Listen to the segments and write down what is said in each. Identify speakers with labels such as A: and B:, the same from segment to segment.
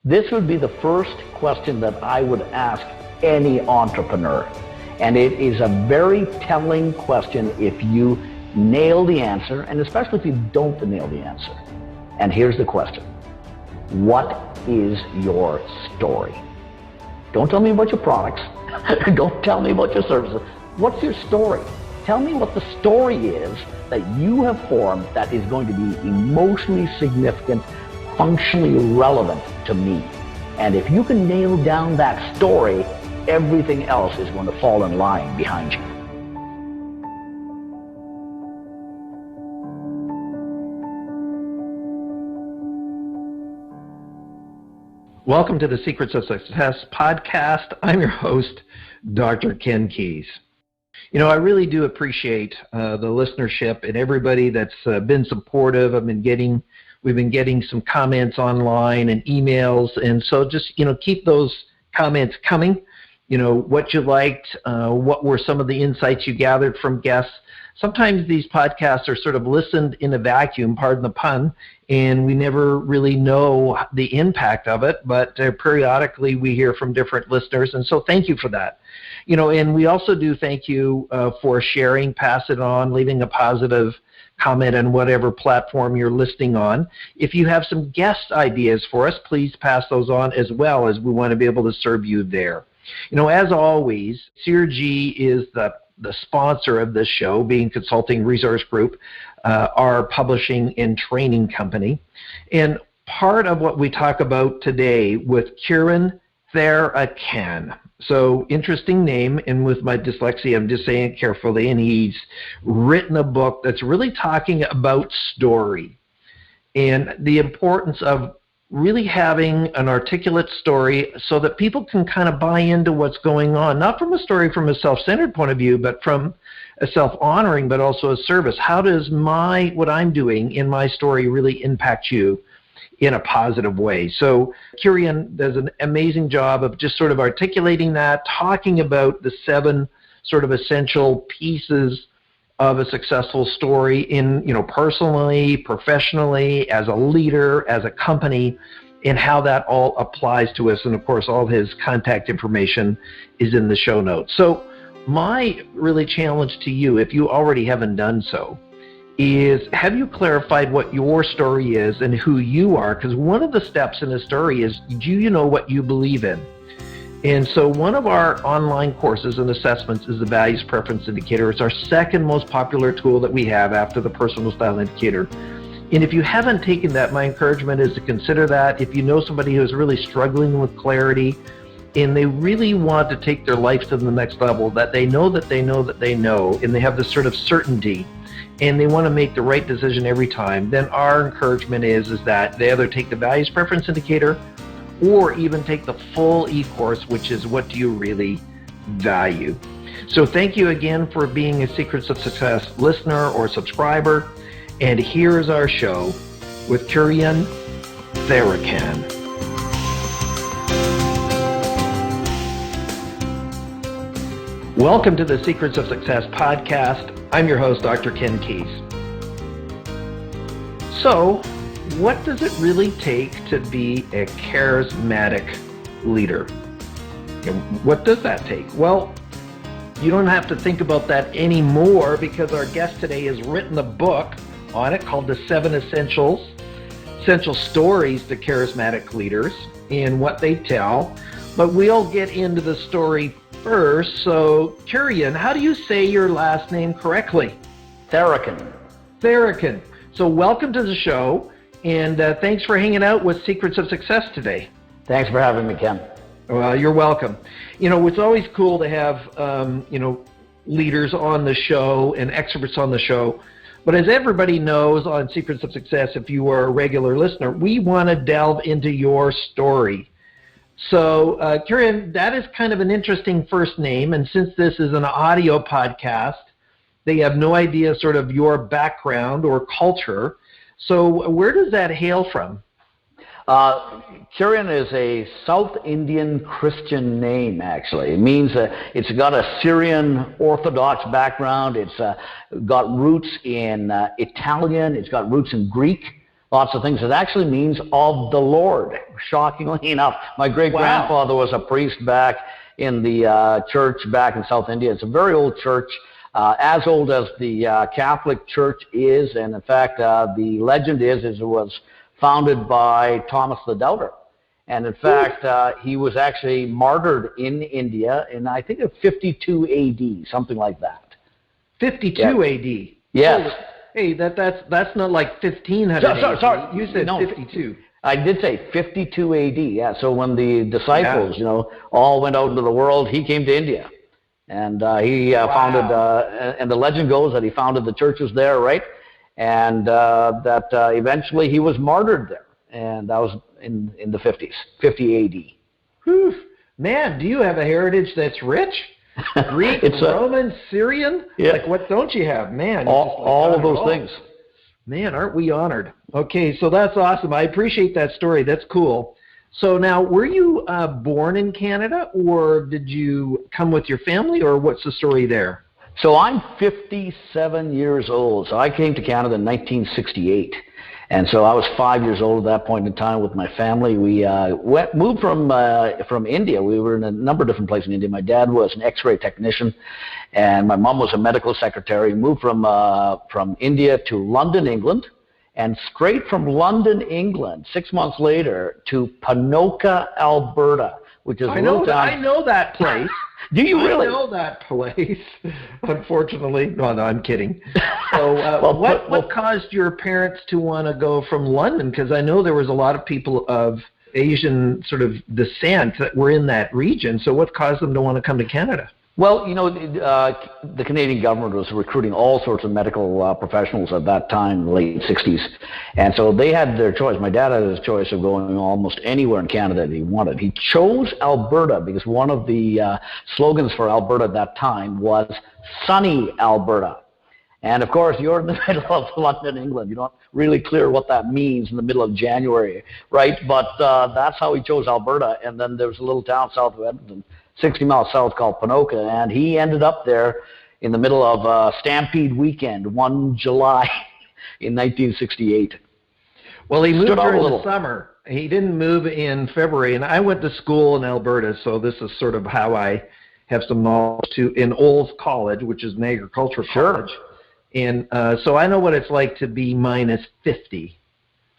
A: This would be the first question that I would ask any entrepreneur. And it is a very telling question if you nail the answer, and especially if you don't nail the answer. And here's the question. What is your story? Don't tell me about your products. Don't tell me about your services. What's your story? Tell me what the story is that you have formed that is going to be emotionally significant, functionally relevant to me. And if you can nail down that story, everything else is going to fall in line behind you.
B: Welcome to the Secrets of Success podcast. I'm your host, Dr. Ken Keis. You know, I really do appreciate the listenership and everybody that's been supportive. We've been getting some comments online and emails, and so just, keep those comments coming. What you liked, what were some of the insights you gathered from guests. Sometimes these podcasts are sort of listened in a vacuum, pardon the pun, and we never really know the impact of it, but periodically we hear from different listeners, and so thank you for that. And we also do thank you for sharing, pass it on, leaving a positive comment on whatever platform you're listening on. If you have some guest ideas for us, please pass those on as well, as we want to be able to serve you there. As always, CRG is the sponsor of this show, being Consulting Resource Group, our publishing and training company. And part of what we talk about today with Kurian Tharakan. So, interesting name, and with my dyslexia, I'm just saying it carefully, and he's written a book that's really talking about story and the importance of really having an articulate story so that people can kind of buy into what's going on, not from a self-centered point of view, but from a self-honoring, but also a service. How does what I'm doing in my story really impact you in a positive way? So Kurian does an amazing job of just sort of articulating that, talking about the 7 sort of essential pieces of a successful story in, personally, professionally, as a leader, as a company, and how that all applies to us. And of course, all his contact information is in the show notes. So my really challenge to you, if you already haven't done so, is have you clarified what your story is and who you are? Because one of the steps in a story is, do you know what you believe in? And so one of our online courses and assessments is the Values Preference Indicator. It's our second most popular tool that we have after the Personal Style Indicator. And if you haven't taken that, my encouragement is to consider that. If you know somebody who's really struggling with clarity and they really want to take their life to the next level, that they know that they know that they know, and they have this sort of certainty, and they want to make the right decision every time, then our encouragement is that they either take the Values Preference Indicator or even take the full e-course, which is What Do You Really Value? So thank you again for being a Secrets of Success listener or subscriber. And here's our show with Kurian Tharakan. Welcome to the Secrets of Success podcast. I'm your host, Dr. Ken Keis. So, what does it really take to be a charismatic leader? And what does that take? Well, you don't have to think about that anymore, because our guest today has written a book on it called The 7 Essential Stories to Charismatic Leaders and what they tell. But we'll get into the story first. So, Kurian, how do you say your last name correctly?
A: Tharakan.
B: Tharakan. So welcome to the show. And thanks for hanging out with Secrets of Success today.
A: Thanks for having me, Ken.
B: Well, you're welcome. It's always cool to have, leaders on the show and experts on the show. But as everybody knows on Secrets of Success, if you are a regular listener, we want to delve into your story. So, Kurian, that is kind of an interesting first name. And since this is an audio podcast, they have no idea sort of your background or culture. So where does that hail from?
A: Kurian is a South Indian Christian name, actually. It means it's got a Syrian Orthodox background. It's got roots in Italian. It's got roots in Greek. lots of things. It actually means of the Lord, shockingly enough. My great-grandfather was a priest back in the church back in South India. It's a very old church, as old as the Catholic Church is, and in fact, the legend is it was founded by Thomas the Doubter. And in fact, he was actually martyred in India in, I think, 52 AD, something like that.
B: 52 AD?
A: Yes.
B: Oh, hey, that's not like 1500 AD.
A: Sorry.
B: You said 52.
A: I did say 52 AD, yeah. So when the disciples, all went out into the world, he came to India. And he founded, and the legend goes that he founded the churches there, right? And that eventually he was martyred there. And that was in the 50s, 50 AD.
B: Whew. Man, do you have a heritage that's rich? Greek, Roman, Syrian?
A: Yeah.
B: Like, what don't you have? Man,
A: all of those things.
B: Man, aren't we honored? Okay, so that's awesome. I appreciate that story. That's cool. So now, were you born in Canada, or did you come with your family, or what's the story there?
A: So I'm 57 years old. So I came to Canada in 1968. And so I was 5 years old at that point in time with my family. We moved from India. We were in a number of different places in India. My dad was an X-ray technician, and my mom was a medical secretary. We moved from India to London, England, and straight from London, England, 6 months later, to Ponoka, Alberta, which is a little town.
B: I know that place.
A: Do you really?
B: I know that place, unfortunately. No, I'm kidding. So what caused your parents to want to go from London? Because I know there was a lot of people of Asian sort of descent that were in that region. So what caused them to want to come to Canada?
A: Well, the Canadian government was recruiting all sorts of medical professionals at that time, late 60s. And so they had their choice. My dad had his choice of going almost anywhere in Canada that he wanted. He chose Alberta because one of the slogans for Alberta at that time was sunny Alberta. And of course, you're in the middle of London, England. You're not really clear what that means in the middle of January, right? But that's how he chose Alberta. And then there's a little town south of Edmonton, 60 miles south, called Ponoka, and he ended up there in the middle of Stampede weekend, 1 July in 1968.
B: Well, he moved during the summer. He didn't move in February, and I went to school in Alberta, so this is sort of how I have some knowledge in Olds College, which is an agricultural college. And so I know what it's like to be minus 50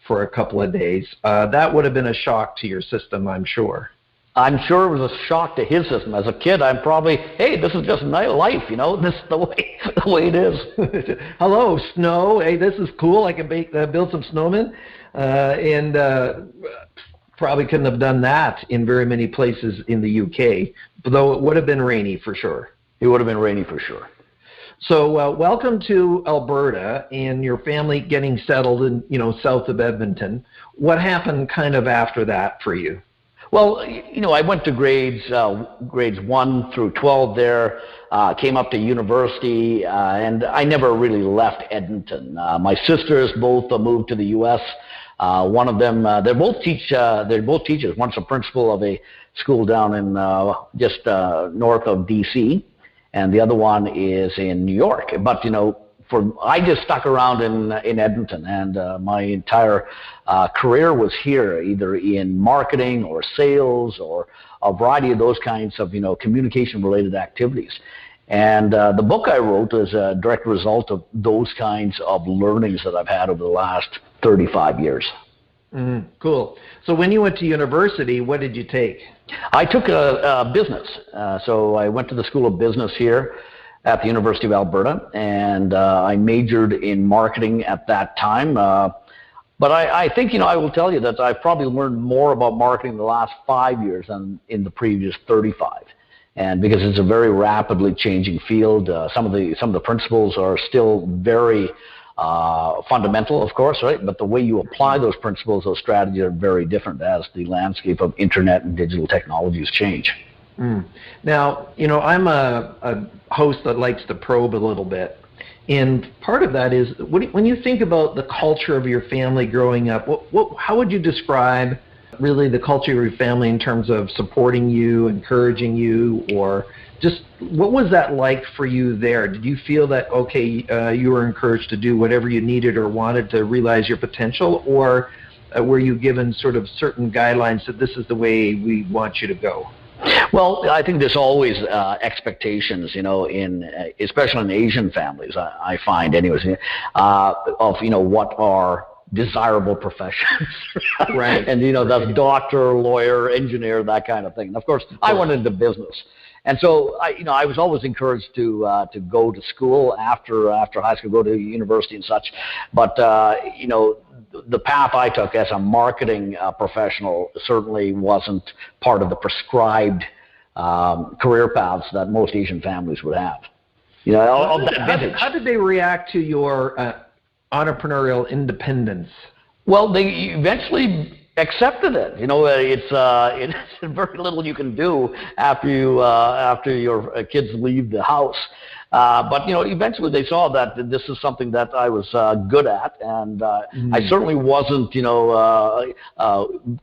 B: for a couple of days. That would have been a shock to your system, I'm sure.
A: I'm sure it was a shock to his system. As a kid, I'm probably, hey, this is just life, this is the way it is.
B: Hello, snow. Hey, this is cool. I can build some snowmen. And probably couldn't have done that in very many places in the UK, though it would have been rainy for sure.
A: It would have been rainy for sure.
B: So welcome to Alberta and your family getting settled in, south of Edmonton. What happened kind of after that for you?
A: Well, I went to grades 1 through 12 there, came up to university, and I never really left Edmonton. My sisters both moved to the U.S. One of them, they're both teachers. One's a principal of a school down in just north of D.C., and the other one is in New York. But, I just stuck around in Edmonton, and my entire career was here, either in marketing or sales or a variety of those kinds of, communication-related activities. And the book I wrote is a direct result of those kinds of learnings that I've had over the last 35 years.
B: Cool. So when you went to university, what did you take?
A: I took a business. So I went to the School of Business here at the University of Alberta, and I majored in marketing at that time. But I think, I will tell you that I've probably learned more about marketing in the last 5 years than in the previous 35. And because it's a very rapidly changing field, some of the principles are still very fundamental, of course, right? But the way you apply those principles, those strategies are very different as the landscape of internet and digital technologies change.
B: Now, I'm a host that likes to probe a little bit. And part of that is, when you think about the culture of your family growing up, how would you describe really the culture of your family in terms of supporting you, encouraging you, or just what was that like for you there? Did you feel that, okay, you were encouraged to do whatever you needed or wanted to realize your potential, or were you given sort of certain guidelines that this is the way we want you to go?
A: Well, I think there's always expectations, especially in Asian families, I find anyways, of, what are desirable professions.
B: Right.
A: And, that's doctor, lawyer, engineer, that kind of thing. And of course, I went into business. And so, I was always encouraged to go to school after high school, go to university and such. But, the path I took as a marketing professional certainly wasn't part of the prescribed career paths that most Asian families would have.
B: How did they react to your entrepreneurial independence?
A: Well, they eventually accepted it. It's very little you can do after your kids leave the house. But eventually they saw that this is something that I was good at, and I certainly wasn't,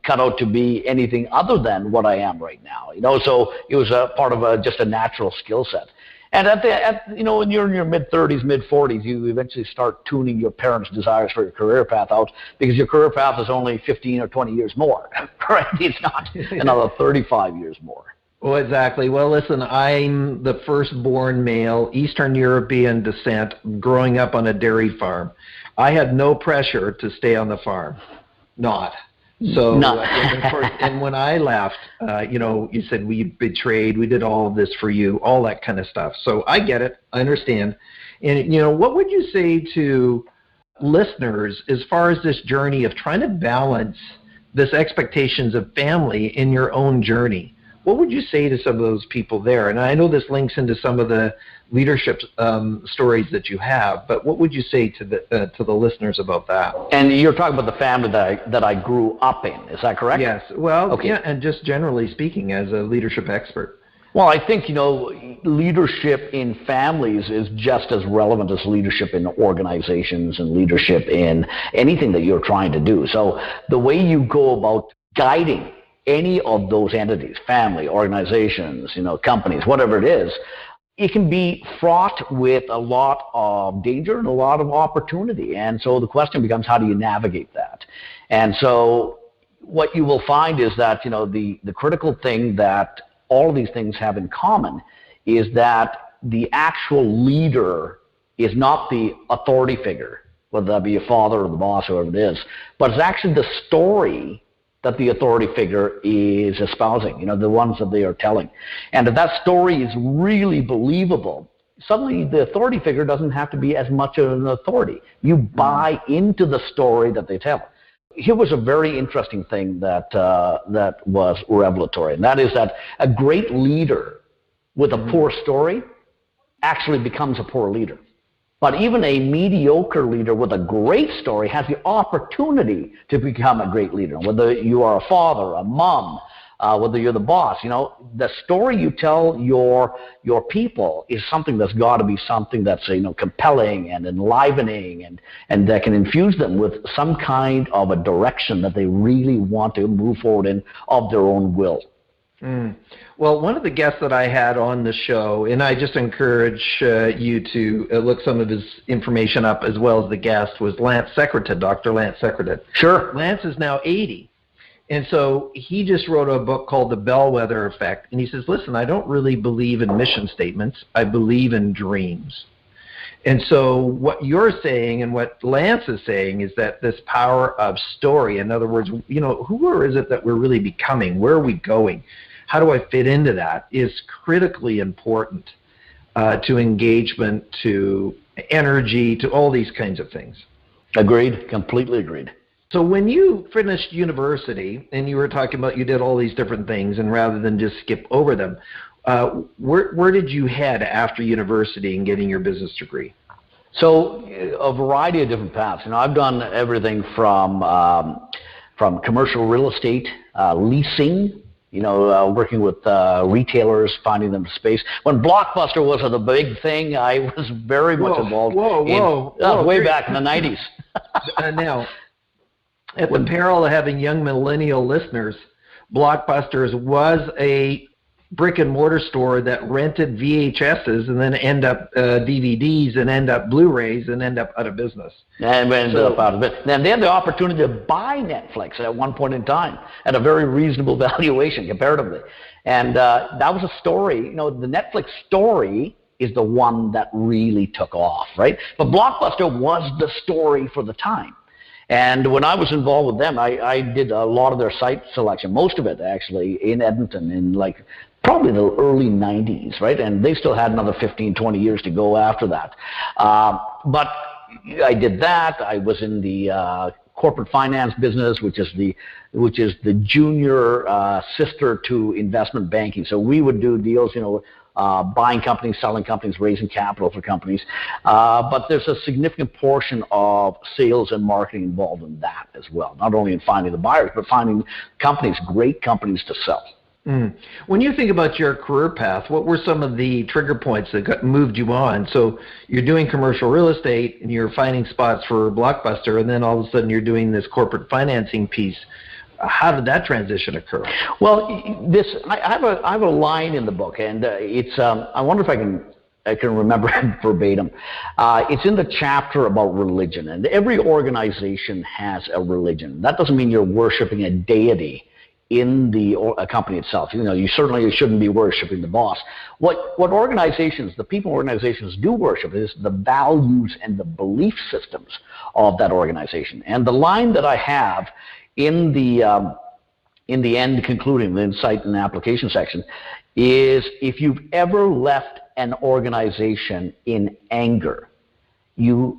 A: cut out to be anything other than what I am right now. So it was a part of just a natural skill set. And when you're in your mid-30s, mid-40s, you eventually start tuning your parents' desires for your career path out, because your career path is only 15 or 20 years more, right? It's not another 35 years more.
B: Well, exactly. Well, listen, I'm the firstborn male, Eastern European descent, growing up on a dairy farm. I had no pressure to stay on the farm. Not. So,
A: no.
B: And when I left, you said we betrayed, we did all of this for you, all that kind of stuff. So I get it. I understand. And, what would you say to listeners as far as this journey of trying to balance this expectations of family in your own journey? What would you say to some of those people there? And I know this links into some of the leadership stories that you have, but what would you say to the listeners about that?
A: And you're talking about the family that I grew up in, is that correct?
B: Yes. Well,
A: okay.
B: Yeah, and just generally speaking as a leadership expert.
A: Well, I think, leadership in families is just as relevant as leadership in organizations and leadership in anything that you're trying to do. So the way you go about guiding any of those entities, family, organizations, companies, whatever it is, it can be fraught with a lot of danger and a lot of opportunity. And so the question becomes, how do you navigate that? And so what you will find is that, the critical thing that all of these things have in common is that the actual leader is not the authority figure, whether that be a father or the boss, whoever it is, but it's actually the story that the authority figure is espousing, the ones that they are telling. And if that story is really believable, suddenly the authority figure doesn't have to be as much of an authority. You buy into the story that they tell. Here was a very interesting thing that was revelatory, and that is that a great leader with a poor story actually becomes a poor leader. But even a mediocre leader with a great story has the opportunity to become a great leader. Whether you are a father, a mom, whether you're the boss, the story you tell your people is something that's got to be something that's compelling and enlivening and that can infuse them with some kind of a direction that they really want to move forward in of their own will.
B: Well, one of the guests that I had on the show, and I just encourage you to look some of his information up as well as the guest, was Lance Secretan, Dr. Lance Secretan.
A: Sure.
B: Lance is now 80. And so he just wrote a book called The Bellwether Effect. And he says, listen, I don't really believe in mission statements. I believe in dreams. And so what you're saying and what Lance is saying is that this power of story, in other words, who is it that we're really becoming? Where are we going? How do I fit into that is critically important to engagement, to energy, to all these kinds of things.
A: Agreed. Completely agreed.
B: So when you finished university and you were talking about you did all these different things and rather than just skip over them, where did you head after university and getting your business degree? So
A: a variety of different paths. I've done everything from commercial real estate, leasing, working with retailers, finding them space. When Blockbuster was the big thing, I was very much involved.
B: Whoa.
A: Way back in the 90s.
B: Now, At the peril of having young millennial listeners, Blockbusters was a brick and mortar store that rented VHSs and then end up DVDs and end up Blu-rays and end up out of business.
A: And ended up out of it. Then they had the opportunity to buy Netflix at one point in time at a very reasonable valuation comparatively. And that was a story. You know, the Netflix story is the one that really took off, right? But Blockbuster was the story for the time. And when I was involved with them, I did a lot of their site selection, most of it actually in Edmonton in like probably the early 90s, right? And they still had another 15, 20 years to go after that. But I did that. I was in the corporate finance business, which is the junior sister to investment banking. So we would do deals, you know, buying companies, selling companies, raising capital for companies. But there's a significant portion of sales and marketing involved in that as well. Not only in finding the buyers, but finding companies, great companies to sell.
B: Mm. When you think about your career path, what were some of the trigger points that moved you on? So you're doing commercial real estate and you're finding spots for Blockbuster, and then all of a sudden you're doing this corporate financing piece. How did that transition occur?
A: Well, I have a line in the book, and it's I wonder if I can remember it verbatim. It's in the chapter about religion, and every organization has a religion. That doesn't mean you're worshiping a deity in a company itself. You know, you certainly shouldn't be worshiping the boss. What organizations, the people organizations do worship is the values and the belief systems of that organization. And the line that I have in the end, concluding the insight and application section, is if you've ever left an organization in anger,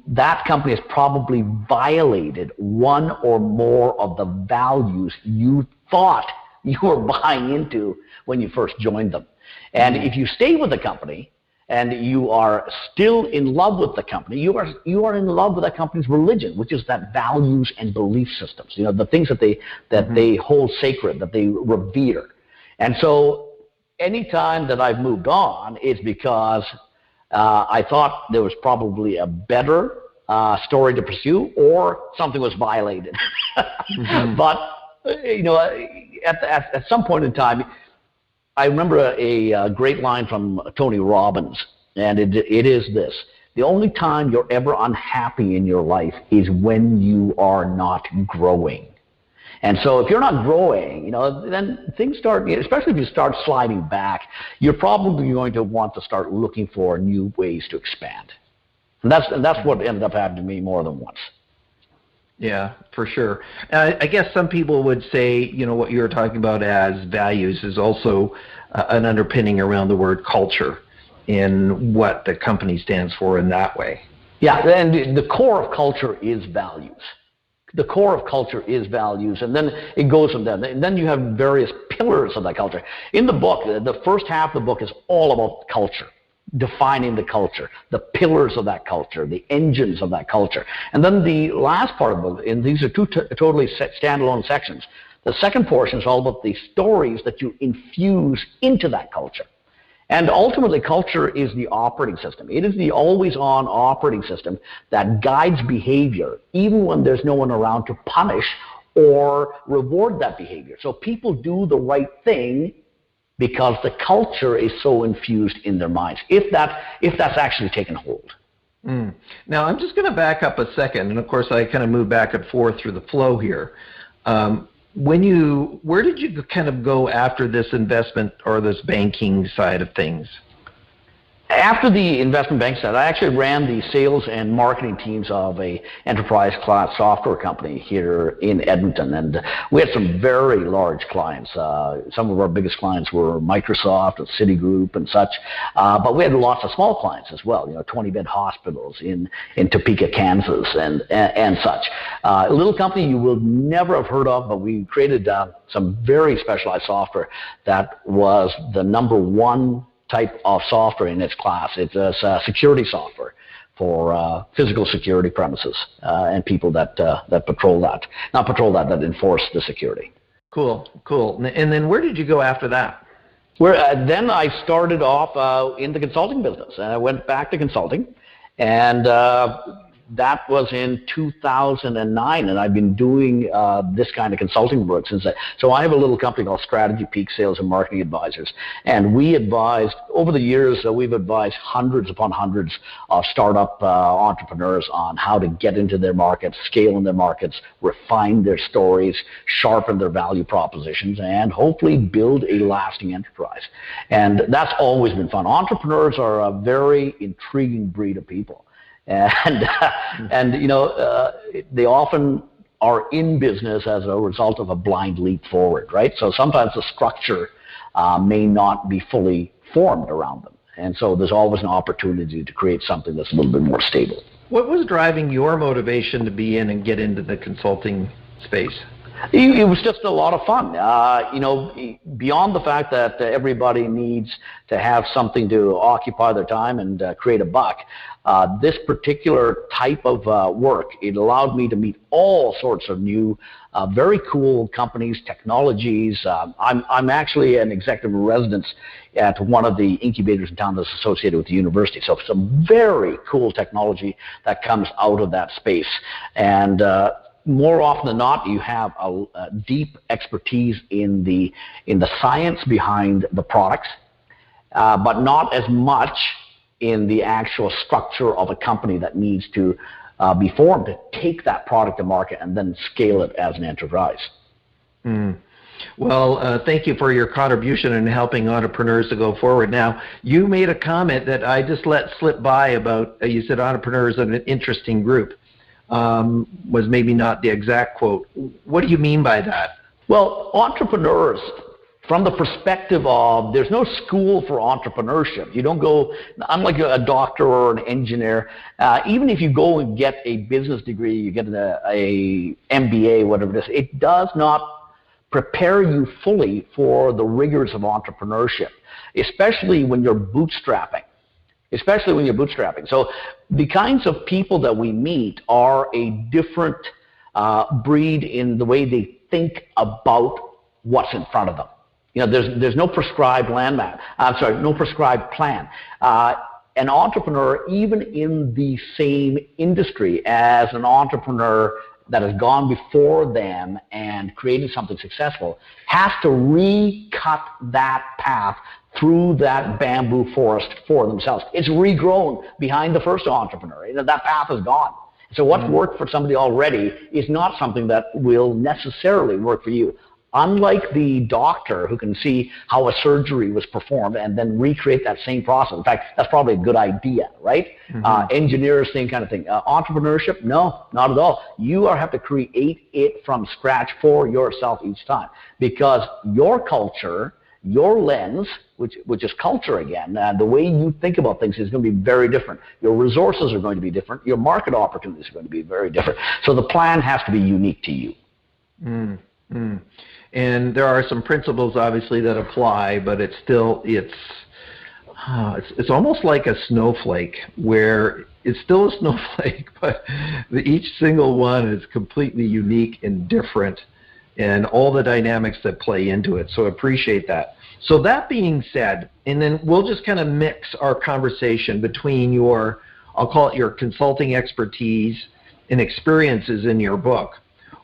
A: that company has probably violated one or more of the values you thought you were buying into when you first joined them. And if you stay with the company and you are still in love with the company, you are in love with that company's religion, which is that values and belief systems. You know, the things that they hold sacred, that they revere. And so anytime that I've moved on, it's because I thought there was probably a better story to pursue, or something was violated. But you know, at some point in time, I remember a great line from Tony Robbins, and it is this: the only time you're ever unhappy in your life is when you are not growing. And so if you're not growing, you know, then things start, especially if you start sliding back, you're probably going to want to start looking for new ways to expand. And that's what ended up happening to me more than once.
B: Yeah, for sure. I guess some people would say, you know, what you're talking about as values is also an underpinning around the word culture in what the company stands for in that way.
A: Yeah, and the core of culture is values. The core of culture is values, and then it goes from there. And then you have various pillars of that culture. In the book, the first half of the book is all about culture, defining the culture, the pillars of that culture, the engines of that culture. And then the last part of the book, and these are two totally standalone sections. The second portion is all about the stories that you infuse into that culture. And ultimately, culture is the operating system. It is the always-on operating system that guides behavior, even when there's no one around to punish or reward that behavior. So people do the right thing because the culture is so infused in their minds, if that's actually taken hold.
B: Mm. Now, I'm just going to back up a second, and of course, I kind of move back and forth through the flow here. Where did you kind of go after this investment or this banking side of things?
A: After the investment bank side, I actually ran the sales and marketing teams of a enterprise class software company here in Edmonton, and we had some very large clients. Some of our biggest clients were Microsoft and Citigroup and such, but we had lots of small clients as well. You know, 20-bed hospitals in Topeka, Kansas, and such. A little company you will never have heard of, but we created some very specialized software that was the number one type of software in its class. It's a security software for physical security premises and people that patrol that. Not patrol that enforce the security.
B: Cool. And then where did you go after that?
A: Then I started off in the consulting business. And I went back to consulting. And that was in 2009, and I've been doing this kind of consulting work since then. So I have a little company called Strategy Peak Sales and Marketing Advisors, and we advised, over the years, we've advised hundreds upon hundreds of startup entrepreneurs on how to get into their markets, scale in their markets, refine their stories, sharpen their value propositions, and hopefully build a lasting enterprise. And that's always been fun. Entrepreneurs are a very intriguing breed of people. And you know, they often are in business as a result of a blind leap forward, right? So sometimes the structure may not be fully formed around them. And so there's always an opportunity to create something that's a little bit more stable.
B: What was driving your motivation to be in and get into the consulting space?
A: It was just a lot of fun. You know, beyond the fact that everybody needs to have something to occupy their time and create a buck, this particular type of work, it allowed me to meet all sorts of new, very cool companies, technologies. I'm actually an executive in residence at one of the incubators in town that's associated with the university. So some very cool technology that comes out of that space. And more often than not, you have a deep expertise in the science behind the products, but not as much in the actual structure of a company that needs to be formed to take that product to market and then scale it as an enterprise.
B: Well, thank you for your contribution in helping entrepreneurs to go forward. Now, you made a comment that I just let slip by about, you said entrepreneurs are an interesting group. Was maybe not the exact quote. What do you mean by that?
A: Well, entrepreneurs, from the perspective of, there's no school for entrepreneurship. You don't go, unlike a doctor or an engineer, even if you go and get a business degree, you get a MBA, whatever it is, it does not prepare you fully for the rigors of entrepreneurship, especially when you're bootstrapping. So the kinds of people that we meet are a different breed in the way they think about what's in front of them. You know, there's no prescribed no prescribed plan. An entrepreneur, even in the same industry as an entrepreneur that has gone before them and created something successful, has to recut that path through that bamboo forest for themselves. It's regrown behind the first entrepreneur. You know, that path is gone. So what's worked for somebody already is not something that will necessarily work for you. Unlike the doctor who can see how a surgery was performed and then recreate that same process. In fact, that's probably a good idea, right? Engineers, same kind of thing. Entrepreneurship, no, not at all. You have to create it from scratch for yourself each time, because your culture, your lens, which is culture again, the way you think about things is going to be very different. Your resources are going to be different. Your market opportunities are going to be very different. So the plan has to be unique to you.
B: And there are some principles, obviously, that apply, but it's still, it's almost like a snowflake, where it's still a snowflake, but each single one is completely unique and different, and all the dynamics that play into it. So appreciate that. So that being said, and then we'll just kind of mix our conversation between your, I'll call it your consulting expertise and experiences in your book.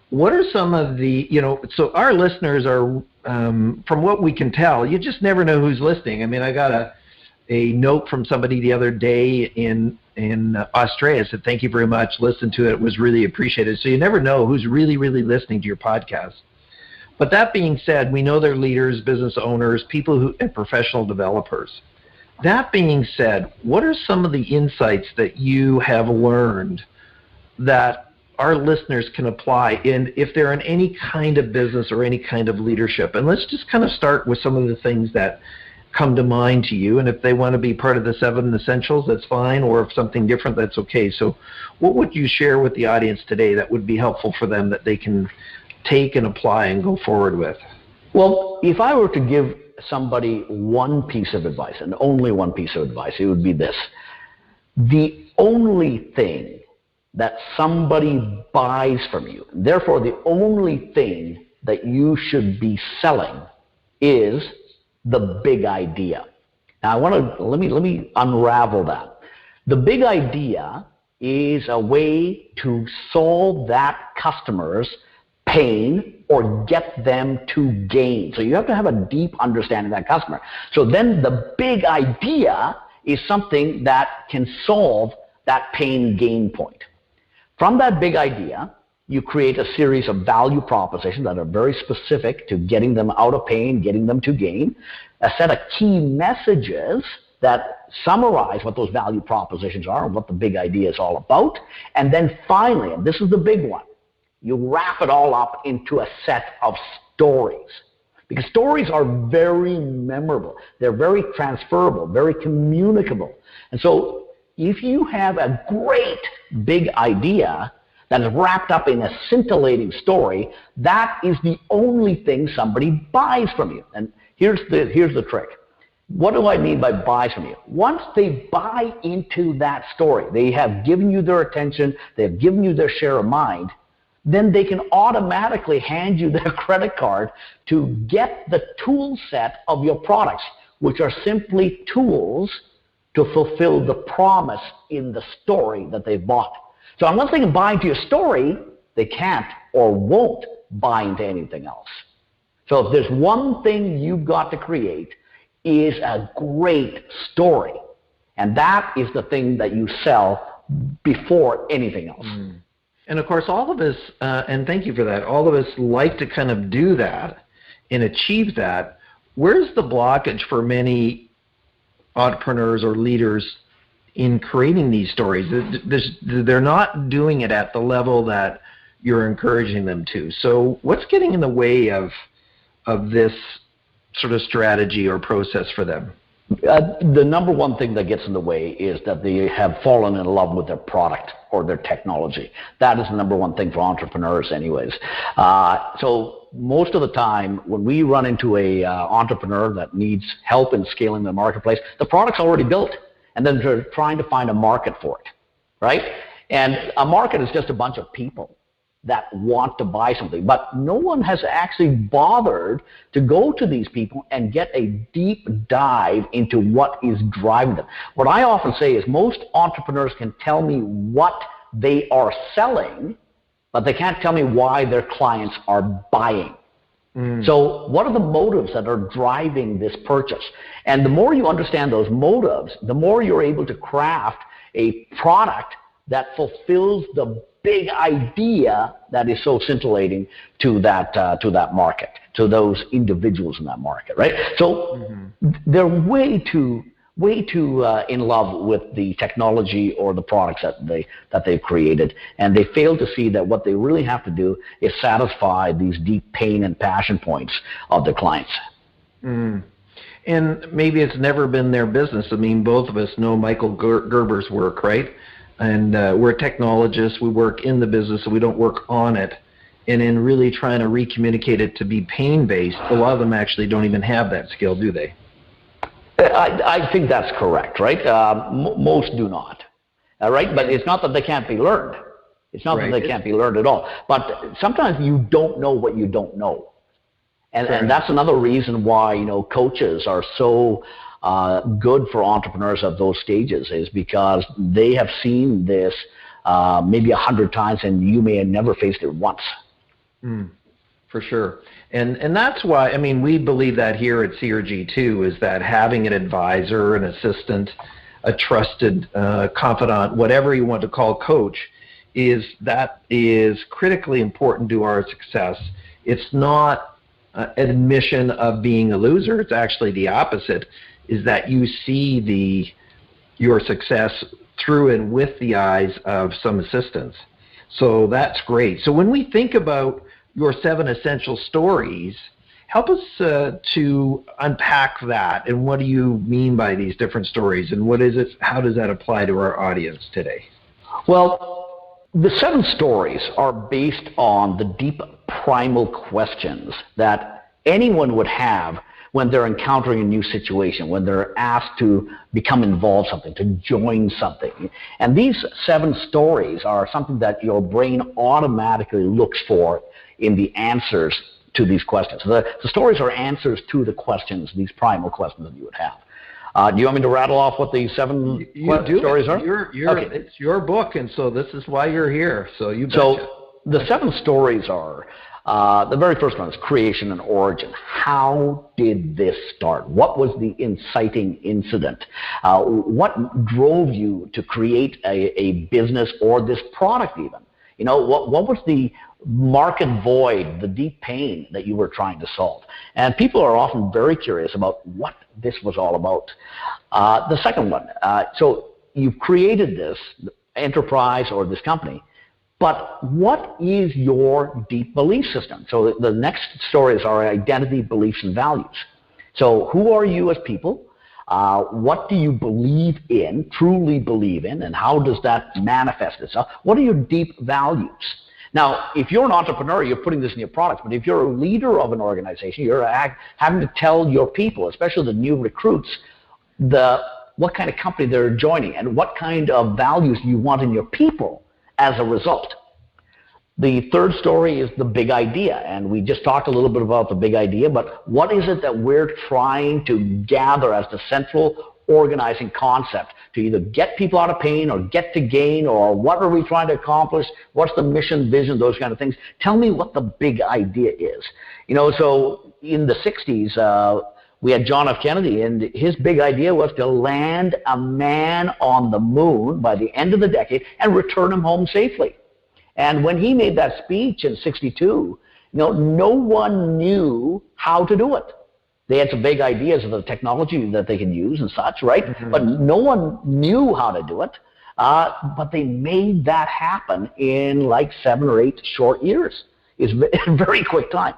B: What are some of the, you know, so our listeners are, from what we can tell, you just never know who's listening. I mean, I got a note from somebody the other day in Australia, said, thank you very much, listened to it, it was really appreciated. So you never know who's really, really listening to your podcast. But that being said, we know they're leaders, business owners, people and professional developers. That being said, what are some of the insights that you have learned that our listeners can apply in if they're in any kind of business or any kind of leadership? And let's just kind of start with some of the things that come to mind to you. And if they want to be part of the 7 essentials, that's fine. Or if something different, that's okay. So what would you share with the audience today that would be helpful for them that they can take and apply and go forward with?
A: Well, if I were to give somebody one piece of advice, and only one piece of advice, it would be this. The only thing that somebody buys from you, therefore the only thing that you should be selling, is the big idea. Now let me unravel that. The big idea is a way to solve that customer's pain or get them to gain. So you have to have a deep understanding of that customer. So then the big idea is something that can solve that pain gain point. From that big idea, you create a series of value propositions that are very specific to getting them out of pain, getting them to gain, a set of key messages that summarize what those value propositions are and what the big idea is all about. And then finally, and this is the big one, you wrap it all up into a set of stories. Because stories are very memorable. They're very transferable, very communicable. And so if you have a great big idea that is wrapped up in a scintillating story, that is the only thing somebody buys from you. And here's the trick. What do I mean by buys from you? Once they buy into that story, they have given you their attention, they have given you their share of mind, then they can automatically hand you their credit card to get the tool set of your products, which are simply tools to fulfill the promise in the story that they've bought. So unless they can buy into your story, they can't or won't buy into anything else. So if there's one thing you've got to create, is a great story. And that is the thing that you sell before anything else.
B: Mm. And of course, all of us, and thank you for that, all of us like to kind of do that and achieve that. Where's the blockage for many entrepreneurs or leaders in creating these stories? They're not doing it at the level that you're encouraging them to. So what's getting in the way of this sort of strategy or process for them?
A: The number one thing that gets in the way is that they have fallen in love with their product or their technology. That is the number one thing for entrepreneurs anyways. So most of the time when we run into a entrepreneur that needs help in scaling the marketplace, the product's already built and then they're trying to find a market for it, right? And a market is just a bunch of people that want to buy something, but no one has actually bothered to go to these people and get a deep dive into what is driving them. What I often say is most entrepreneurs can tell me what they are selling, but they can't tell me why their clients are buying. So what are the motives that are driving this purchase? And the more you understand those motives, the more you're able to craft a product that fulfills the big idea that is so scintillating to that market, to those individuals in that market, right? So they're way too in love with the technology or the products that they've created, and they fail to see that what they really have to do is satisfy these deep pain and passion points of their clients.
B: And maybe it's never been their business. I mean, both of us know Michael Gerber's work, right? And we're technologists. We work in the business, so we don't work on it. And in really trying to recommunicate it to be pain-based, a lot of them actually don't even have that skill, do they?
A: I think that's correct, right? Most do not, right? But it's not that they can't be learned. It's not that they can't be learned at all. But sometimes you don't know what you don't know. And that's another reason why, coaches are so good for entrepreneurs at those stages, is because they have seen this maybe 100 times and you may have never faced it once.
B: For sure. And that's why, I mean, we believe that here at CRG too, is that having an advisor, an assistant, a trusted confidant, whatever you want to call coach, is critically important to our success. It's not an admission of being a loser. It's actually the opposite, is that you see your success through and with the eyes of some assistance. So that's great. So when we think about your 7 essential stories, help us to unpack that, and what do you mean by these different stories, and what is it? How does that apply to our audience today?
A: Well, the 7 stories are based on the deep primal questions that anyone would have when they're encountering a new situation, when they're asked to become involved in something, to join something. And these 7 stories are something that your brain automatically looks for in the answers to these questions. The stories are answers to the questions, these primal questions that you would have. Do you want me to rattle off what the seven stories are?
B: Okay. It's your book, and so this is why you're here. So you betcha.
A: So the seven stories are, the very first one is creation and origin. How did this start? What was the inciting incident? What drove you to create a business or this product even? You know, what was the market void, the deep pain that you were trying to solve? And people are often very curious about what this was all about. The second one, so you've created this enterprise or this company, but what is your deep belief system? So the next stories are identity, beliefs, and values. So who are you as people? What do you believe in, truly believe in, and how does that manifest itself? What are your deep values? Now, if you're an entrepreneur, you're putting this in your products, but if you're a leader of an organization, you're having to tell your people, especially the new recruits, what kind of company they're joining and what kind of values you want in your people as a result. The third story is the big idea, and we just talked a little bit about the big idea, but what is it that we're trying to gather as the central organizing concept to either get people out of pain or get to gain, or what are we trying to accomplish? What's the mission, vision, those kind of things? Tell me what the big idea is. You know, so in the 60s, we had John F. Kennedy, and his big idea was to land a man on the moon by the end of the decade and return him home safely. And when he made that speech in 62, no one knew how to do it. They had some vague ideas of the technology that they could use and such, right? Mm-hmm. But no one knew how to do it. But they made that happen in like 7 or 8 short years. It's a very quick time.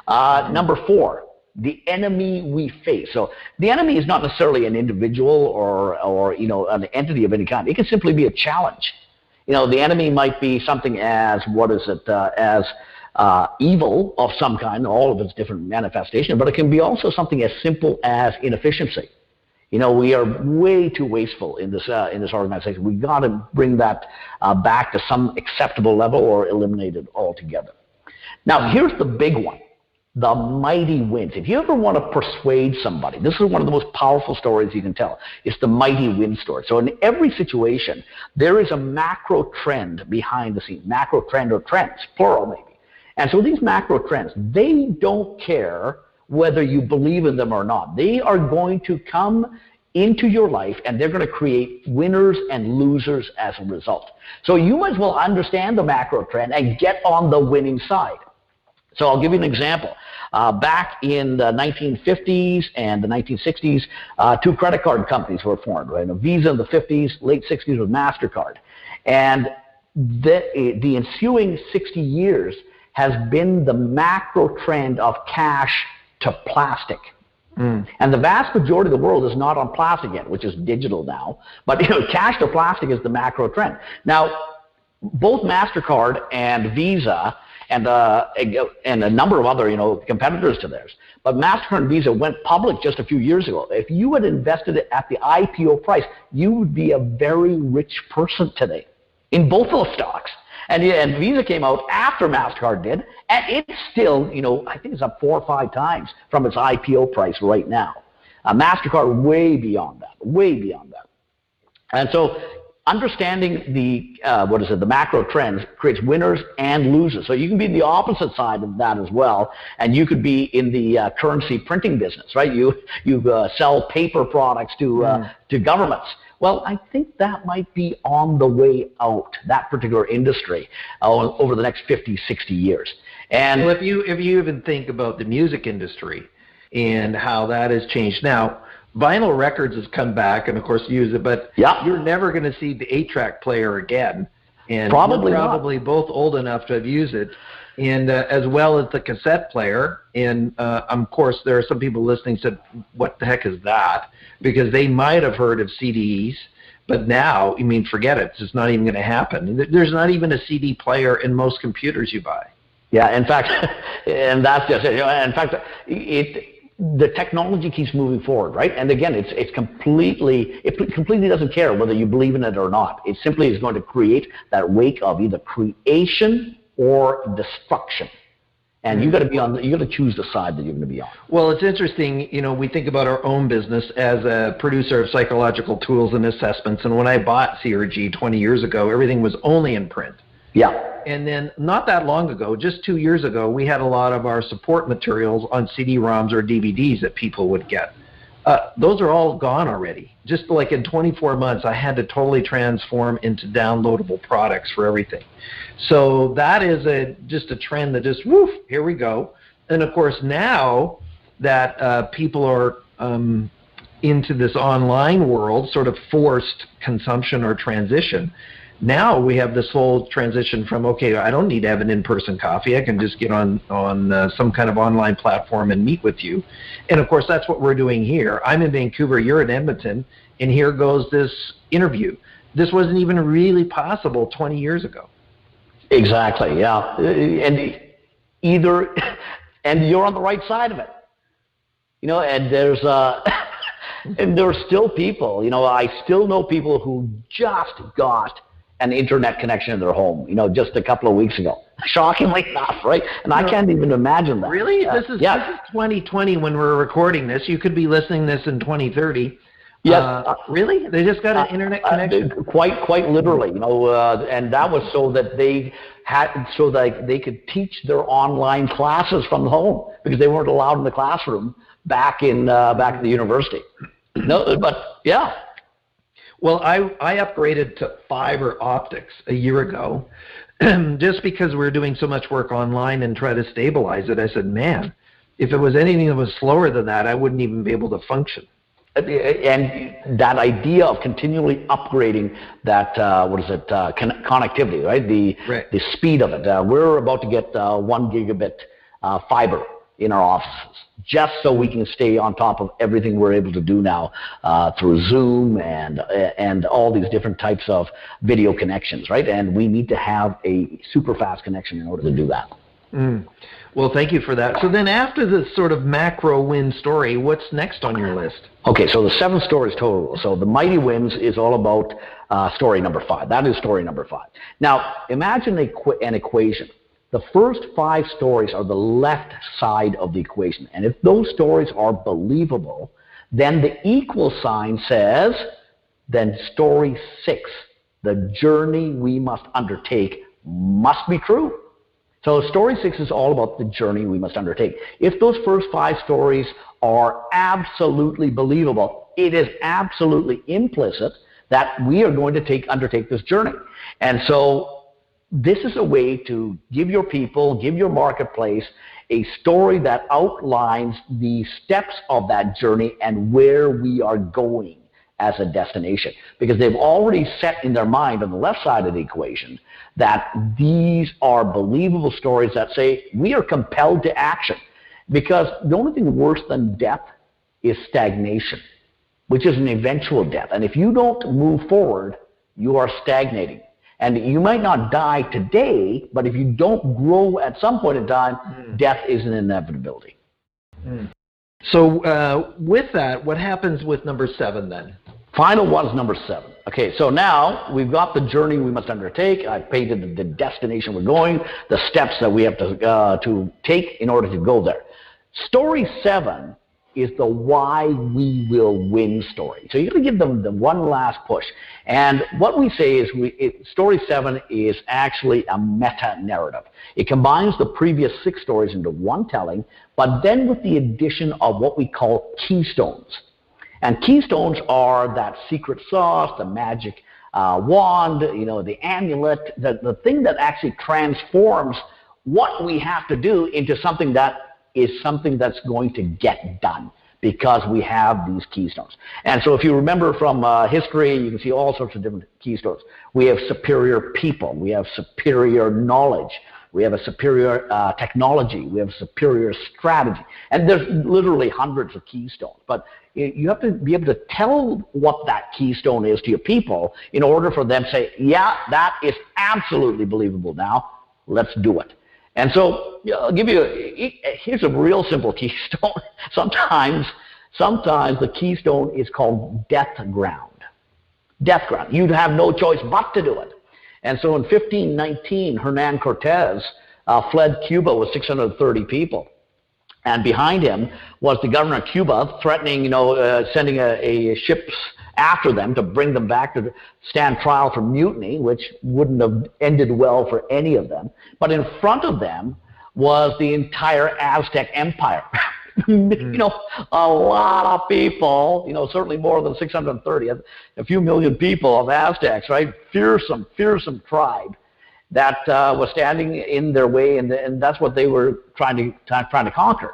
A: Number 4, the enemy we face. So the enemy is not necessarily an individual or an entity of any kind. It can simply be a challenge. You know, the enemy might be something as, evil of some kind, all of its different manifestations, but it can be also something as simple as inefficiency. You know, we are way too wasteful in this organization. We've got to bring that back to some acceptable level or eliminate it altogether. Now, here's the big one. The mighty wins. If you ever want to persuade somebody, this is one of the most powerful stories you can tell. It's the mighty win story. So in every situation, there is a macro trend behind the scenes. Macro trend or trends, plural maybe. And so these macro trends, they don't care whether you believe in them or not. They are going to come into your life, and they're going to create winners and losers as a result. So you might as well understand the macro trend and get on the winning side. So I'll give you an example. Back in the 1950s and the 1960s, 2 credit card companies were formed, right? Visa in the 50s, late 60s with MasterCard. And the ensuing 60 years has been the macro trend of cash to plastic. And the vast majority of the world is not on plastic yet, which is digital now. But cash to plastic is the macro trend. Now, both MasterCard and Visa and a number of other competitors to theirs, but MasterCard and Visa went public just a few years ago. If you had invested it at the IPO price, you would be a very rich person today in both those stocks. And Visa came out after MasterCard did, and it's still, I think it's up 4 or 5 times from its IPO price right now. MasterCard way beyond that. And so understanding the macro trends creates winners and losers. So you can be the opposite side of that as well, and you could be in the currency printing business, right? You sell paper products to governments. Well, I think that might be on the way out, that particular industry, over the next 50, 60 years. And
B: well, if you even think about the music industry and how that has changed now, vinyl records has come back, and of course use it, but you're never going to see the 8-track player again. And
A: probably
B: both old enough to have used it, and as well as the cassette player. And of course, there are some people listening who said, "What the heck is that?" Because they might have heard of CDs, but now, forget it. It's just not even going to happen. There's not even a CD player in most computers you buy.
A: Yeah, in fact, and that's just it. In fact, the technology keeps moving forward, right? And again, it completely doesn't care whether you believe in it or not. It simply is going to create that wake of either creation or destruction. And you got to be on. You got to choose the side that you're going to be on.
B: Well, it's interesting. We think about our own business as a producer of psychological tools and assessments. And when I bought CRG 20 years ago, everything was only in print.
A: Yeah.
B: And then not that long ago, just 2 years ago, we had a lot of our support materials on CD-ROMs or DVDs that people would get. Those are all gone already. Just like in 24 months, I had to totally transform into downloadable products for everything. So that is just a trend that just, woof, here we go. And of course, now that people are into this online world, sort of forced consumption or transition, now we have this whole transition from, okay, I don't need to have an in-person coffee. I can just get on some kind of online platform and meet with you. And, of course, that's what we're doing here. I'm in Vancouver. You're in Edmonton. And here goes this interview. This wasn't even really possible 20 years ago.
A: Exactly, yeah. And you're on the right side of it. And there's and there's still people, I still know people who just got an internet connection in their home, just a couple of weeks ago. Shockingly enough, right? And I can't even imagine that.
B: Really? This is 2020 when we're recording this. You could be listening this in 2030.
A: Yes.
B: Really? They just got an internet connection?
A: Quite literally, and that was so that they could teach their online classes from home because they weren't allowed in the classroom back in the university. No, but yeah.
B: Well, I upgraded to fiber optics a year ago just because we were doing so much work online and try to stabilize it. I said, man, if it was anything that was slower than that, I wouldn't even be able to function.
A: And that idea of continually upgrading that, connectivity, right? The speed of it. We're about to get 1 gigabit fiber in our offices, just so we can stay on top of everything we're able to do now through Zoom and all these different types of video connections, right? And we need to have a super fast connection in order to do that.
B: Well, thank you for that. So then after this sort of macro win story, what's next on your list?
A: Okay, so the 7 stories total. So the Mighty Wins is all about story number 5. That is story number 5. Now, imagine an equation. The first 5 stories are the left side of the equation. And if those stories are believable, then the equal sign says, then story 6, the journey we must undertake must be true. So story 6 is all about the journey we must undertake. If those first 5 stories are absolutely believable, it is absolutely implicit that we are going to undertake this journey. And so this is a way to give your people, give your marketplace a story that outlines the steps of that journey and where we are going as a destination. Because they've already set in their mind on the left side of the equation that these are believable stories that say we are compelled to action. Because the only thing worse than death is stagnation, which is an eventual death. And if you don't move forward, you are stagnating. And you might not die today, but if you don't grow at some point in time, death is an inevitability.
B: So with that, what happens with number 7 then?
A: Final one is number 7. Okay, so now we've got the journey we must undertake. I've painted the destination we're going, the steps that we have to take in order to go there. Story 7 is the why we will win story. So you're going to give them the one last push. And what we say is story 7 is actually a meta-narrative. It combines the previous 6 stories into one telling, but then with the addition of what we call keystones. And keystones are that secret sauce, the magic wand, the amulet, the thing that actually transforms what we have to do into something that's going to get done because we have these keystones. And so if you remember from history, you can see all sorts of different keystones. We have superior people. We have superior knowledge. We have a superior technology. We have superior strategy. And there's literally hundreds of keystones. But you have to be able to tell what that keystone is to your people in order for them to say, yeah, that is absolutely believable now. Let's do it. And so I'll give you, here's a real simple keystone. Sometimes the keystone is called death ground. Death ground. You'd have no choice but to do it. And so in 1519, Hernan Cortez fled Cuba with 630 people. And behind him was the governor of Cuba threatening, sending a ships after them to bring them back to stand trial for mutiny, which wouldn't have ended well for any of them. But in front of them was the entire Aztec Empire. A lot of people, certainly more than 630, a few million people of Aztecs, right? Fearsome tribe that was standing in their way, and that's what they were trying to conquer.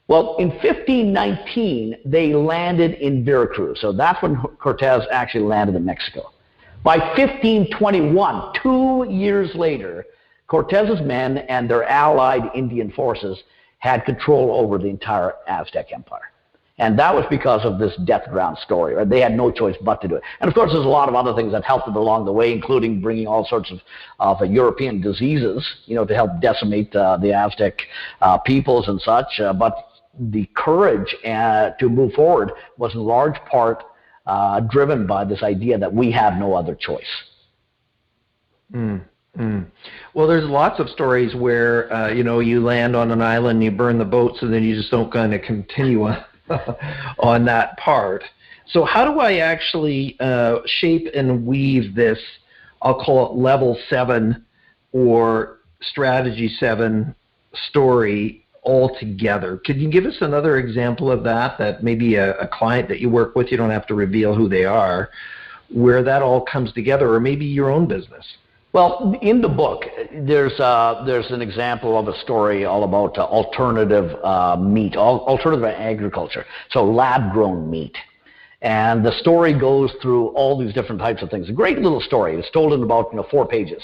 A: Well, in 1519, they landed in Veracruz. So that's when Cortez actually landed in Mexico. By 1521, 2 years later, Cortez's men and their allied Indian forces had control over the entire Aztec Empire. And that was because of this death ground story. Right? They had no choice but to do it. And of course, there's a lot of other things that helped it along the way, including bringing all sorts of European diseases, to help decimate the Aztec peoples and such. But the courage to move forward was in large part driven by this idea that we have no other choice.
B: Well, there's lots of stories where, you land on an island, you burn the boats, and then you just don't kind of continue on that part. So how do I actually shape and weave this, I'll call it level 7 or strategy 7 story all together? Could you give us another example of that maybe a client that you work with, you don't have to reveal who they are, where that all comes together, or maybe your own business?
A: Well, in the book, there's an example of a story all about alternative meat, alternative agriculture, so lab-grown meat. And the story goes through all these different types of things. A great little story. It's told in about 4 pages.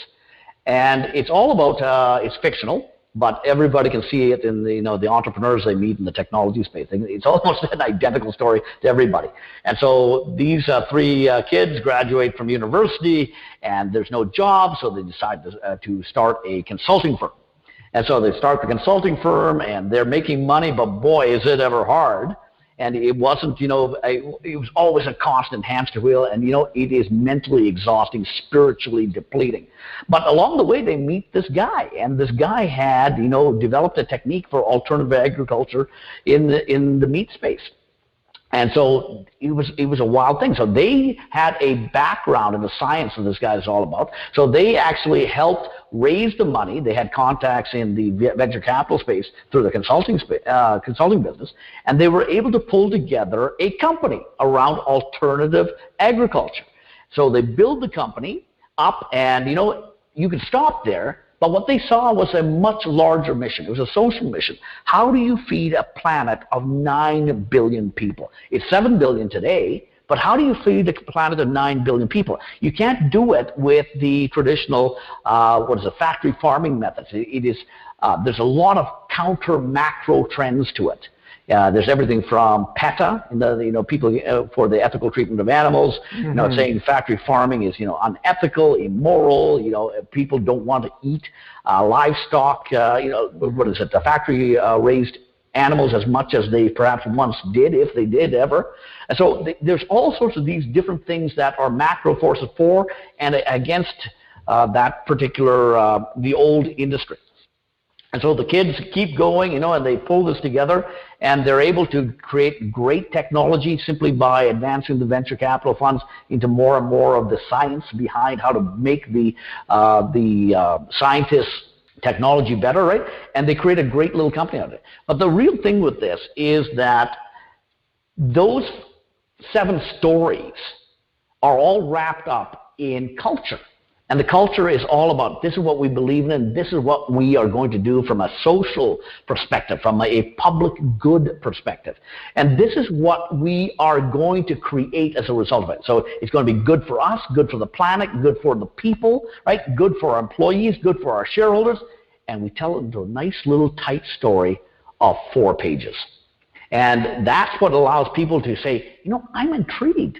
A: And it's all about, it's fictional, but everybody can see it in the entrepreneurs they meet in the technology space. It's almost an identical story to everybody. And so these 3 kids graduate from university, and there's no job, so they decide to start a consulting firm. And so they start the consulting firm, and they're making money, but boy, is it ever hard. And it wasn't, it was always a constant hamster wheel, and, it is mentally exhausting, spiritually depleting. But along the way, they meet this guy, and this guy had, developed a technique for alternative agriculture in the meat space. And so it was a wild thing. So they had a background in the science that this guy is all about. So they actually helped raise the money. They had contacts in the venture capital space through the consulting business, and they were able to pull together a company around alternative agriculture. So they build the company up, and you could stop there. But what they saw was a much larger mission. It was a social mission. How do you feed a planet of 9 billion people? It's 7 billion today, but how do you feed a planet of 9 billion people? You can't do it with the traditional, factory farming methods. There's a lot of counter macro trends to it. There's everything from PETA, people for the ethical treatment of animals, saying factory farming is, unethical, immoral, people don't want to eat livestock, the factory raised animals as much as they perhaps once did, if they did ever. And so there's all sorts of these different things that are macro forces for and against that particular, the old industry. And so the kids keep going, and they pull this together, and they're able to create great technology simply by advancing the venture capital funds into more and more of the science behind how to make the scientists' technology better, right? And they create a great little company out of it. But the real thing with this is that those 7 stories are all wrapped up in culture. And the culture is all about, this is what we believe in, and this is what we are going to do from a social perspective, from a public good perspective. And this is what we are going to create as a result of it. So it's going to be good for us, good for the planet, good for the people, right? Good for our employees, good for our shareholders. And we tell it into a nice little tight story of 4 pages. And that's what allows people to say, I'm intrigued.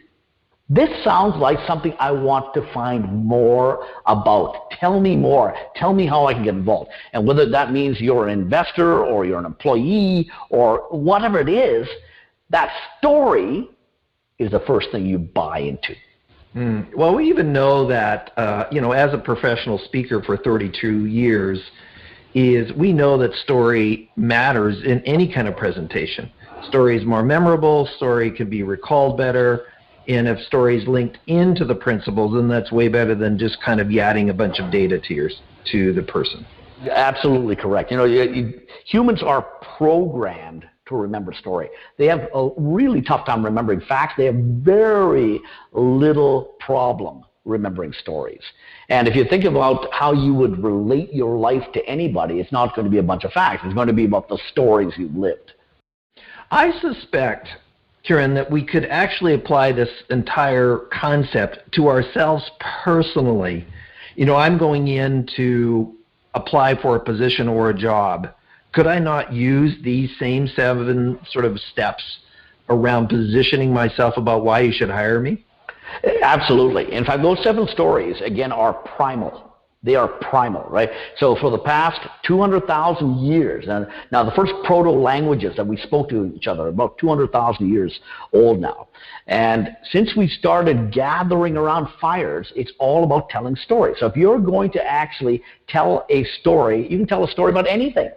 A: This sounds like something I want to find more about. Tell me more. Tell me how I can get involved. And whether that means you're an investor or you're an employee or whatever it is, that story is the first thing you buy into.
B: Well, we even know that, as a professional speaker for 32 years, is we know that story matters in any kind of presentation. Story is more memorable, story can be recalled better, and if story is linked into the principles, then that's way better than just kind of yadding a bunch of data to the person.
A: Absolutely correct. Humans are programmed to remember story. They have a really tough time remembering facts. They have very little problem remembering stories. And if you think about how you would relate your life to anybody, it's not going to be a bunch of facts. It's going to be about the stories you've lived.
B: I suspect, Kurian, that we could actually apply this entire concept to ourselves personally. I'm going in to apply for a position or a job. Could I not use these same 7 sort of steps around positioning myself about why you should hire me?
A: Absolutely. In fact, those 7 stories, again, are primal. They are primal, right? So for the past 200,000 years, and now the first proto-languages that we spoke to each other, about 200,000 years old now. And since we started gathering around fires, it's all about telling stories. So if you're going to actually tell a story, you can tell a story about anything.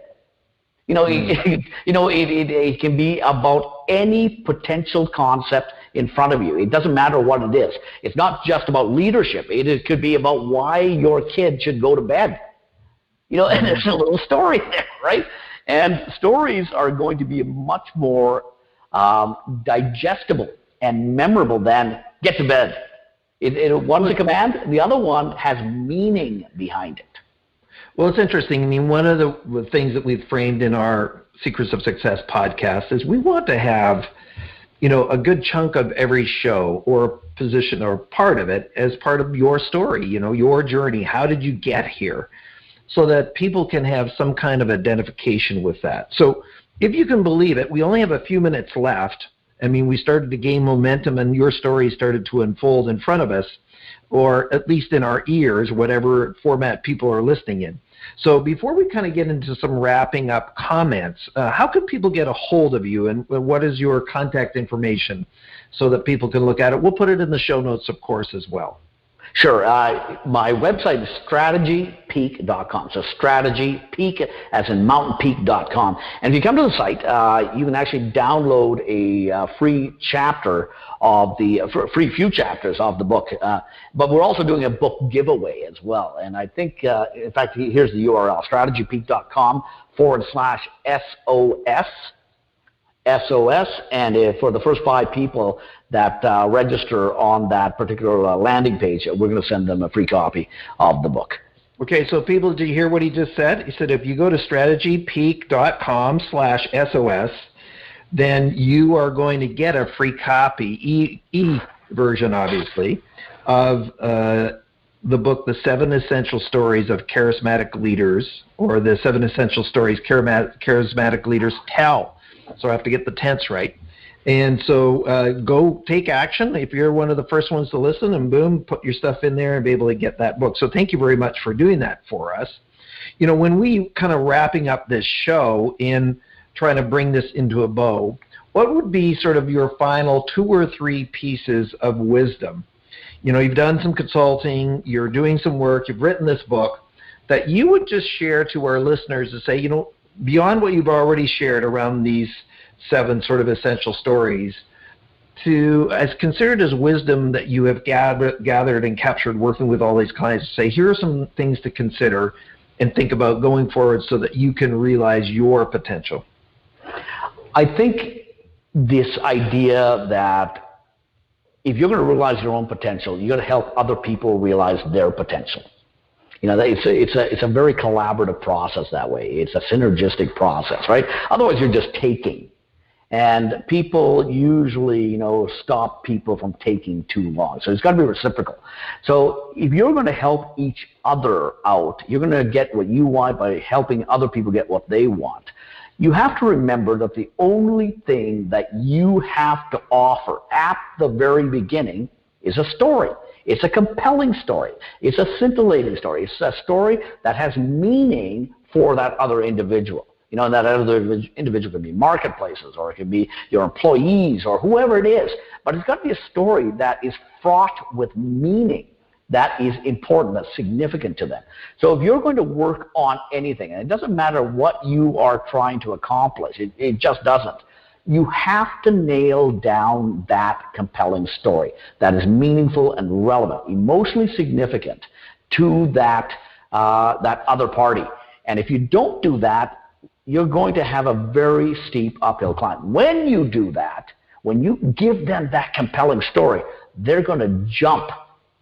A: It can be about any potential concept in front of you. It doesn't matter what it is. It's not just about leadership. It could be about why your kid should go to bed. And there's a little story there, right? And stories are going to be much more digestible and memorable than get to bed. One's a command, the other one has meaning behind it.
B: Well, it's interesting. I mean, one of the things that we've framed in our Secrets of Success podcast is we want to have, a good chunk of every show or position or part of it as part of your story, your journey. How did you get here? So that people can have some kind of identification with that. So if you can believe it, we only have a few minutes left. I mean, we started to gain momentum and your story started to unfold in front of us, or at least in our ears, whatever format people are listening in. So before we kind of get into some wrapping up comments, how can people get a hold of you, and what is your contact information so that people can look at it? We'll put it in the show notes, of course, as well.
A: Sure. My website is strategypeak.com. So strategypeak as in mountainpeak.com. And if you come to the site, you can actually download a free chapter of free few chapters of the book. But we're also doing a book giveaway as well. And I think, in fact, here's the URL, strategypeak.com/SOS. And for the first 5 people that register on that particular landing page, we're going to send them a free copy of the book.
B: Okay, so people, did you hear what he just said? He said if you go to strategypeak.com/SOS, then you are going to get a free copy, version obviously, of the book, The 7 Essential Stories of Charismatic Leaders, or The 7 Essential Stories Charismatic Leaders Tell. So I have to get the tense right. And so go take action if you're one of the first ones to listen, and boom, put your stuff in there and be able to get that book. So thank you very much for doing that for us. When we kind of wrapping up this show in trying to bring this into a bow, what would be sort of your final 2 or 3 pieces of wisdom? You've done some consulting, you're doing some work, you've written this book, that you would just share to our listeners to say, beyond what you've already shared around these 7 sort of essential stories, as considered as wisdom that you have gathered and captured working with all these clients, to say, here are some things to consider and think about going forward so that you can realize your potential.
A: I think this idea that if you're going to realize your own potential, you're going to help other people realize their potential. It's a very collaborative process that way. It's a synergistic process, right? Otherwise, you're just taking. And people usually, stop people from taking too long. So it's got to be reciprocal. So if you're going to help each other out, you're going to get what you want by helping other people get what they want. You have to remember that the only thing that you have to offer at the very beginning is a story. It's a compelling story. It's a scintillating story. It's a story that has meaning for that other individual. And that other individual could be marketplaces, or it could be your employees, or whoever it is. But it's got to be a story that is fraught with meaning that is important, that's significant to them. So if you're going to work on anything, and it doesn't matter what you are trying to accomplish, it just doesn't. You have to nail down that compelling story that is meaningful and relevant, emotionally significant to that other party. And if you don't do that, you're going to have a very steep uphill climb. When you do that, when you give them that compelling story, they're going to jump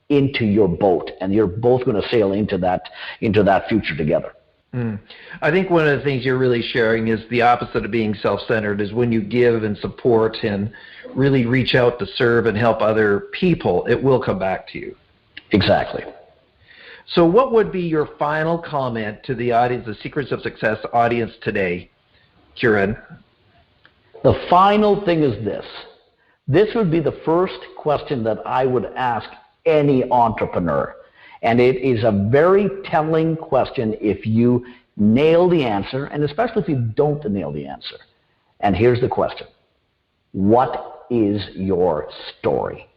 A: into your boat, and you're both going to sail into that future together.
B: I think one of the things you're really sharing is the opposite of being self-centered is when you give and support and really reach out to serve and help other people, it will come back to you.
A: Exactly.
B: So what would be your final comment to the audience, the Secrets of Success audience today, Kurian?
A: The final thing is this. This would be the first question that I would ask any entrepreneur. And it is a very telling question if you nail the answer, and especially if you don't nail the answer. And here's the question. What is your story?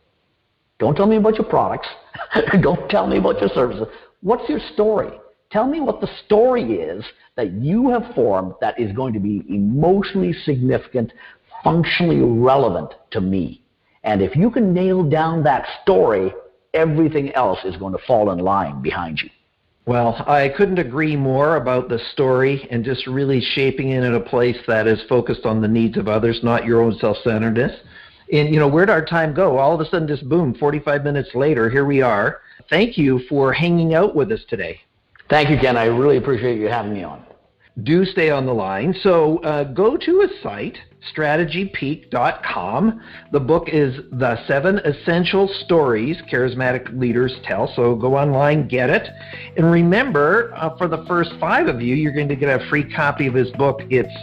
A: Don't tell me about your products. Don't tell me about your services. What's your story? Tell me what the story is that you have formed that is going to be emotionally significant, functionally relevant to me. And if you can nail down that story, everything else is going to fall in line behind you.
B: Well, I couldn't agree more about the story and just really shaping it in a place that is focused on the needs of others, not your own self-centeredness. And, where'd our time go? All of a sudden, just boom, 45 minutes later, here we are. Thank you for hanging out with us today.
A: Thank you, Ken. I really appreciate you having me on.
B: Do stay on the line. So go to a site, strategypeak.com. The book is The 7 Essential Stories Charismatic Leaders Tell. So go online, get it. And remember, for the first 5 of you, you're going to get a free copy of his book. It's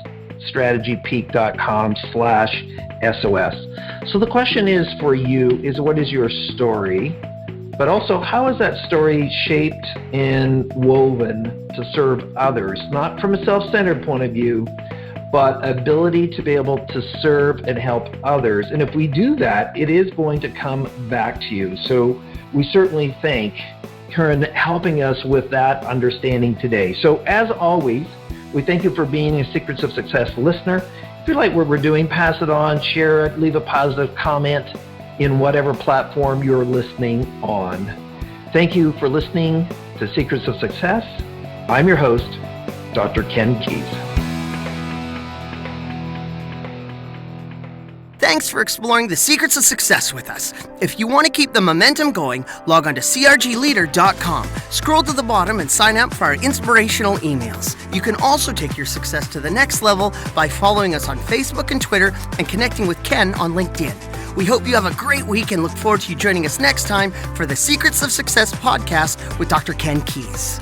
B: strategypeak.com/SOS. So the question is for you is, what is your story? But also, how is that story shaped and woven to serve others? Not from a self-centered point of view, but ability to be able to serve and help others. And if we do that, it is going to come back to you. So we certainly thank Kurian helping us with that understanding today. So as always, we thank you for being a Secrets of Success listener. If you like what we're doing, pass it on, share it, leave a positive comment in whatever platform you're listening on. Thank you for listening to Secrets of Success. I'm your host, Dr. Ken Keis.
C: Thanks for exploring the secrets of success with us. If you want to keep the momentum going, log on to crgleader.com. Scroll to the bottom and sign up for our inspirational emails. You can also take your success to the next level by following us on Facebook and Twitter and connecting with Ken on LinkedIn. We hope you have a great week and look forward to you joining us next time for the Secrets of Success podcast with Dr. Ken Keis.